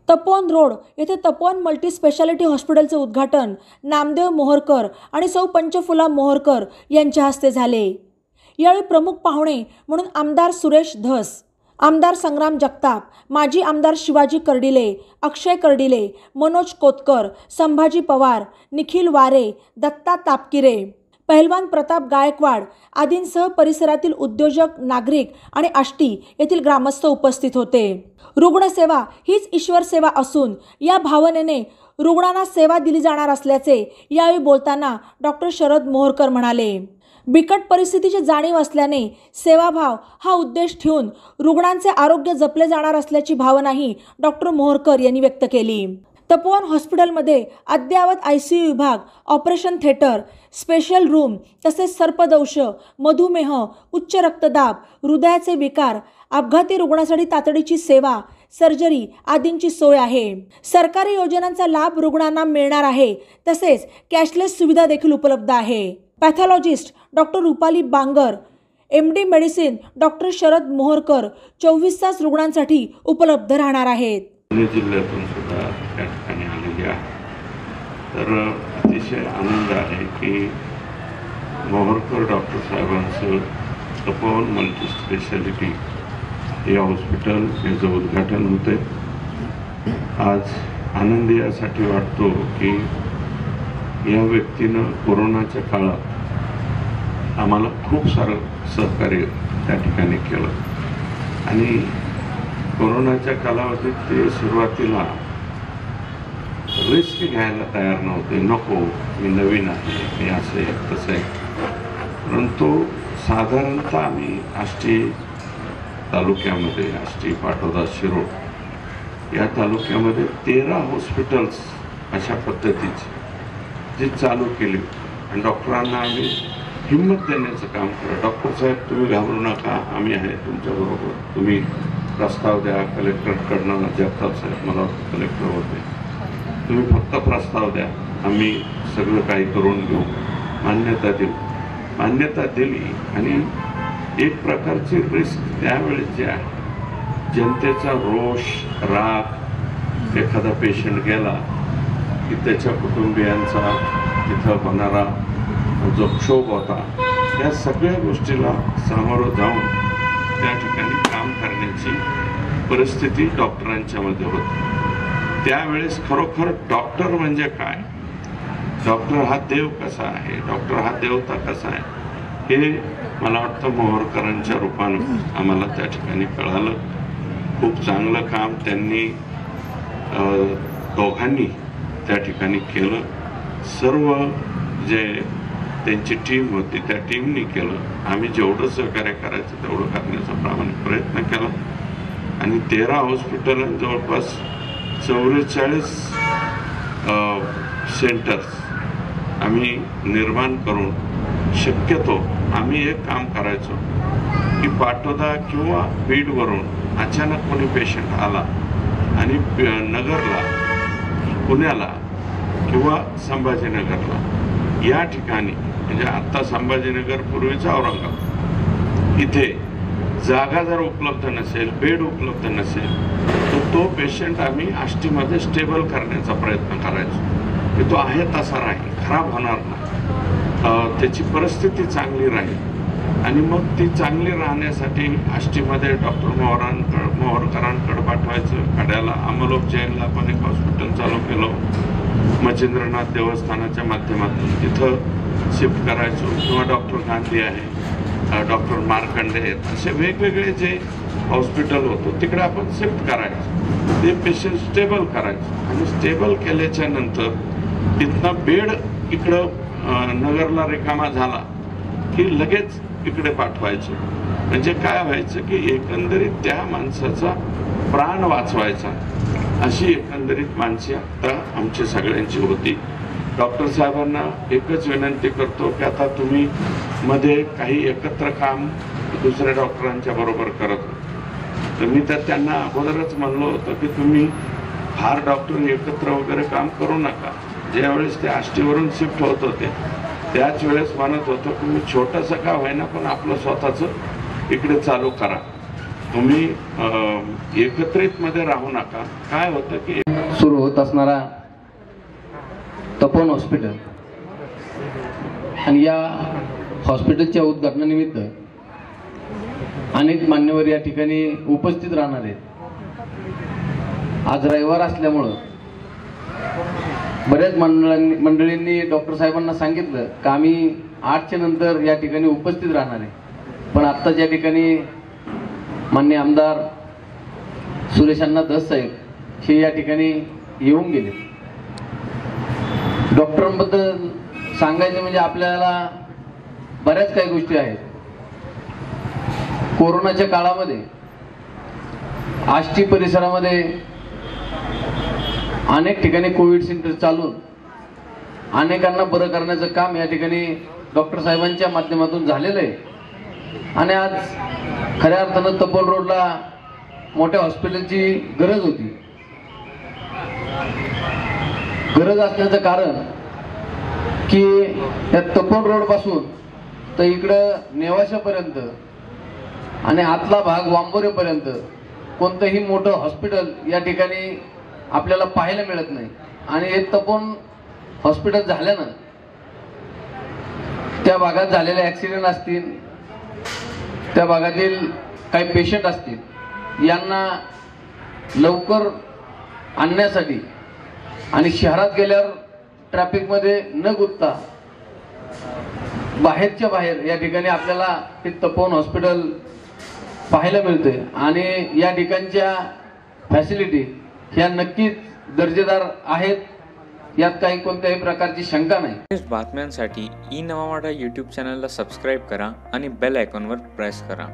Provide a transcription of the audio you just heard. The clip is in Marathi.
तपोवन रोड येथे तपोवन मल्टी स्पेशालिटी हॉस्पिटलचे उद्घाटन नामदेव मोहरकर आणि सौ पंचफुला मोहरकर यांच्या हस्ते झाले। यावेळी प्रमुख पाहुणे म्हणून आमदार सुरेश धस, आमदार संग्राम जगताप, माजी आमदार शिवाजी कर्डिले, अक्षय कर्डिले, मनोज कोतकर, संभाजी पवार, निखिल वारे, दत्ता तापकिरे, पहलवान प्रताप गायकवाड आदींसह परिसरातील उद्योजक, नागरिक आणि आष्टी येथील ग्रामस्थ उपस्थित होते। रुग्णसेवा हीच ईश्वर सेवा असून या भावनेने रुग्णांना सेवा दिली जाणार असल्याचे यावेळी बोलताना डॉक्टर शरद मोहरकर म्हणाले। बिकट परिस्थितीची जाणीव असल्याने सेवाभाव हा उद्देश ठेवून रुग्णांचे आरोग्य जपले जाणार असल्याची भावनाही डॉक्टर मोहरकर यांनी व्यक्त केली। तपोवन हॉस्पिटलमध्ये अद्ययावत ICU विभाग, ऑपरेशन थिएटर, स्पेशल रूम तसेच सर्पदंश, मधुमेह, उच्च रक्तदाब, हृदयाचे विकार, अपघाती रुग्णासाठी तातडीची सेवा, सर्जरी आदींची सोय आहे। सरकारी योजनांचा लाभ रुग्णांना मिळणार आहे। तसेच कॅशलेस सुविधा देखील उपलब्ध आहे। Pathologist doctor Rupali Bangar, MD medicine doctor Sharad Moharkar 24 तास रुग्णांसाठी उपलब्ध राहणार आहेत। जिल्ह्यातून सुद्धा त्या ठिकाणी आलेली आहे। तर अतिशय आनंद आहे की मोहरकर डॉक्टर साहेबांचं तपोवन मल्टी स्पेशालिटी या हॉस्पिटल याचं उद्घाटन होते। आज आनंद यासाठी वाटतो की या व्यक्तीनं कोरोनाच्या काळात आम्हाला खूप सारं सहकार्य त्या ठिकाणी केलं आणि कोरोनाच्या कालावधीत ते सुरुवातीला रिस्क घ्यायला तयार नव्हते। नको, मी नवीन आहे, मी असे तसे, परंतु साधारणतः आम्ही आष्टी तालुक्यामध्ये, आष्टी, पाटोदा, शिरोळ या तालुक्यामध्ये 13 हॉस्पिटल्स अशा पद्धतीची जी चालू केली आणि डॉक्टरांना आम्ही हिंमत देण्याचं काम केलं। डॉक्टर साहेब, तुम्ही घाबरू नका, आम्ही आहे तुमच्याबरोबर, तुम्ही प्रस्ताव द्या। कलेक्टरकडनं जगताप साहेब, मला कलेक्टर होते, तुम्ही फक्त प्रस्ताव द्या, आम्ही सगळं काही करून घेऊ, मान्यता देऊ। मान्यता दिली आणि एक प्रकारची रिस्क त्यावेळेस जे आहे, जनतेचा रोष, राग, एखादा पेशंट गेला की त्याच्या कुटुंबियांचा तिथं होणारा जो क्षोभ होता, या सगळ्या गोष्टीला सामोरं जाऊन त्या ठिकाणी काम करण्याची परिस्थिती डॉक्टरांच्या मध्ये होती। त्यावेळेस खरोखर डॉक्टर म्हणजे काय, डॉक्टर हा देव कसा आहे, डॉक्टर हा देवता कसा आहे, हे मला वाटतं मोहरकरांच्या रूपानं आम्हाला त्या ठिकाणी कळालं। खूप चांगलं काम त्यांनी दोघांनी त्या ठिकाणी केलं। सर्व जे त्यांची टीम होती त्या टीमनी केलं। आम्ही जेवढं सहकार्य करायचं तेवढं करण्याचा प्रामाणिक प्रयत्न केला आणि 13 हॉस्पिटल जवळपास 44 सेंटर्स आम्ही निर्माण करून, शक्यतो आम्ही एक काम करायचो की पाटोदा किंवा बीडवरून अचानक कोणी पेशंट आला आणि नगरला, पुण्याला किंवा संभाजीनगरला या ठिकाणी, म्हणजे आता संभाजीनगर पूर्वीचा औरंगाबाद, इथे जागा जर उपलब्ध नसेल, बेड उपलब्ध नसेल, तर तो पेशंट आम्ही आष्टीमध्ये स्टेबल करण्याचा प्रयत्न करायचो की तो आहे तसा राहील, खराब होणार नाही, त्याची परिस्थिती चांगली राहील। आणि मग ती चांगली राहण्यासाठी आष्टीमध्ये डॉक्टर मोहरकरांकडे पाठवायचं। कड्याला अमलोक जैनला आपण एक हॉस्पिटल चालू केलं, मच्छिंद्रनाथ देवस्थानाच्या माध्यमातून तिथं शिफ्ट करायचो, किंवा डॉक्टर गांधी आहे, डॉक्टर मार्कंडे आहेत, असे वेगवेगळे जे हॉस्पिटल होतं तिकडे आपण शिफ्ट करायचो। ते पेशंट स्टेबल करायचं आणि स्टेबल केल्याच्या नंतर तिथनं बेड इकडं नगरला रिकामा झाला की लगेच इकडे पाठवायचं। म्हणजे काय व्हायचं की एकंदरीत त्या माणसाचा प्राण वाचवायचा, अशी एकंदरीत मानसिकता आमची सगळ्यांची होती। डॉक्टर साहेबांना एकच विनंती करतो की आता तुम्ही मध्ये काही एकत्र काम दुसऱ्या डॉक्टरांच्या बरोबर करत होते, तर मी तर त्यांना अगोदरच म्हणलो होतं की तुम्ही फार डॉक्टर एकत्र वगैरे काम करू नका। ज्यावेळेस ते आष्टीवरून शिफ्ट होत होते त्याच वेळेस म्हणत होतो की मी छोटंसं का होईना पण आपलं स्वतःचं इकडे चालू करा। तुम्ही एकत्रित मध्ये राहू नका. काय होतं की सुरू होत असणारा तपोवन हॉस्पिटल आणि या हॉस्पिटलच्या उद्घाटनानिमित्त अनेक मान्यवर या ठिकाणी उपस्थित राहणार आहेत. आज रविवार असल्यामुळं बऱ्याच मंडळींनी डॉक्टर साहेबांना सांगितलं की आम्ही 8च्या नंतर या ठिकाणी उपस्थित राहणार आहे. पण आत्ताच या ठिकाणी मान्य आमदार सुरेशांना धस साहेब हे या ठिकाणी येऊन गेले. डॉक्टरांबद्दल सांगायचं म्हणजे आपल्याला बऱ्याच काही गोष्टी आहेत. कोरोनाच्या काळामध्ये आष्टी परिसरामध्ये अनेक ठिकाणी कोविड सेंटर चालून अनेकांना बरं करण्याचं काम या ठिकाणी डॉक्टर साहेबांच्या माध्यमातून झालेलं आहे. आणि आज खऱ्या अर्थानं तपोवन रोडला मोठ्या हॉस्पिटलची गरज होती. गरज असण्याचं कारण की या तपोवन रोड पासून तर इकडं नेवाशापर्यंत आणि आतला भाग वांबोरेपर्यंत कोणतंही मोठं हॉस्पिटल या ठिकाणी आपल्याला पाहायला मिळत नाही. आणि हे तपोवन हॉस्पिटल झाल्यानं त्या भागात झालेले ॲक्सिडेंट असतील, त्या भागातील काही पेशंट असतील, यांना लवकर आणण्यासाठी आणि शहरात गेल्यावर ट्रॅफिकमध्ये न गुंतता बाहेरच्या बाहेर या ठिकाणी आपल्याला हे तपोवन हॉस्पिटल पाहायला मिळते. आणि या ठिकाणच्या फॅसिलिटी ह्या नक्कीच दर्जेदार आहेत, यात काही कोणत्याही प्रकारची शंका नाही. बातम्यांसाठी ई नवा वाडा यूट्यूब चॅनलला सबस्क्राईब करा आणि बेल आयकॉनवर प्रेस करा.